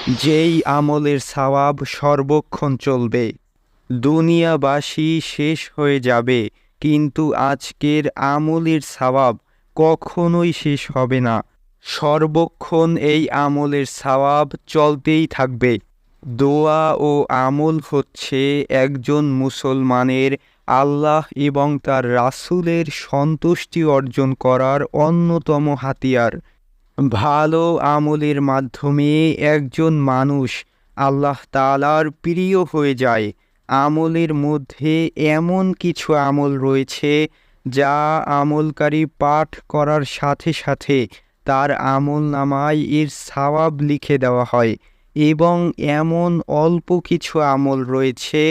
যেই আমলের সওয়াব সর্বক্ষণ চলবে। দুনিয়াবাসী শেষ হয়ে যাবে, কিন্তু আজকের আমলের সওয়াব কখনোই শেষ হবে না। সর্বক্ষণ এই আমলের সওয়াব চলতেই থাকবে। দোয়া ও আমল হচ্ছে একজন মুসলমানের আল্লাহ এবং তার রাসূলের সন্তুষ্টি অর্জন করার অন্যতম হাতিয়ার। ভালো আমলের মাধ্যমে একজন মানুষ আল্লাহ তাআলার প্রিয় হয়ে যায়। আমলের মধ্যে এমন কিছু আমল রয়েছে যা আমলকারী পাঠ করার সাথে সাথে তার আমলনামায় এর সওয়াব লিখে দেওয়া হয়, এবং এমন অল্প কিছু আমল রয়েছে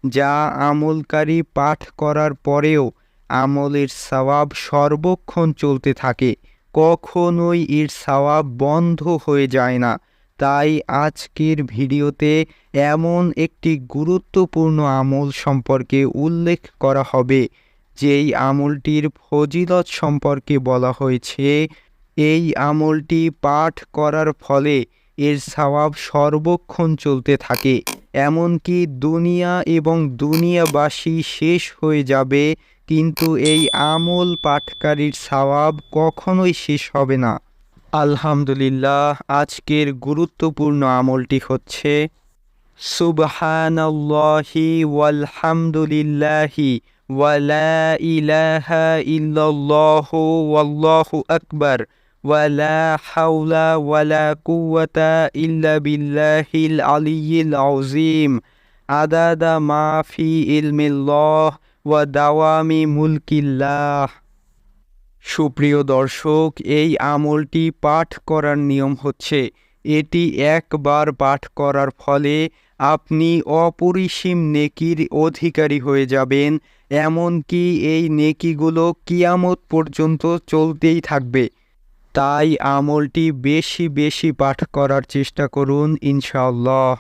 যা আমলকারী পাঠ করার পরেও আমলের সওয়াব সর্বক্ষণ চলতে থাকে, কখনোই এর সওয়াব বন্ধ হয়ে যায় না। তাই আজকের ভিডিওতে এমন একটি গুরুত্বপূর্ণ আমল সম্পর্কে উল্লেখ করা হবে, যেই আমলটির ফজিলত সম্পর্কে বলা হয়েছে এই আমলটি পাঠ করার ফলে এর সওয়াব সর্বক্ষণ চলতে থাকে, এমনকি দুনিয়া এবং দুনিয়াবাসী শেষ হয়ে যাবে, কিন্তু এই আমল পাঠকারীর সওয়াব কখনোই শেষ হবে না। আলহামদুলিল্লাহ, আজকের গুরুত্বপূর্ণ আমলটি হচ্ছে সুবহানাল্লাহি ওয়ালহামদুলিল্লাহি ওয়ালা ইলাহা ইল্লাল্লাহু ওয়াল্লাহু আকবার ওয়ালা হাওলা ওয়ালা কুওয়াতা ইল্লা বিল্লাহিল আলিয়্যিল আযীম আদাদা মা ফি ইলমিল্লাহ ওয়া দাওয়ামি মুলকিল্লাহ। সুপ্রিয় দর্শক, এই আমলটি পাঠ করার নিয়ম হচ্ছে, এটি একবার পাঠ করার ফলে আপনি অপরিসীম নেকির অধিকারী হয়ে যাবেন, এমনকি এই নেকিগুলো কিয়ামত পর্যন্ত চলতেই থাকবে। তাই আমলটি বেশি বেশি পাঠ করার চেষ্টা করুন ইনশাআল্লাহ।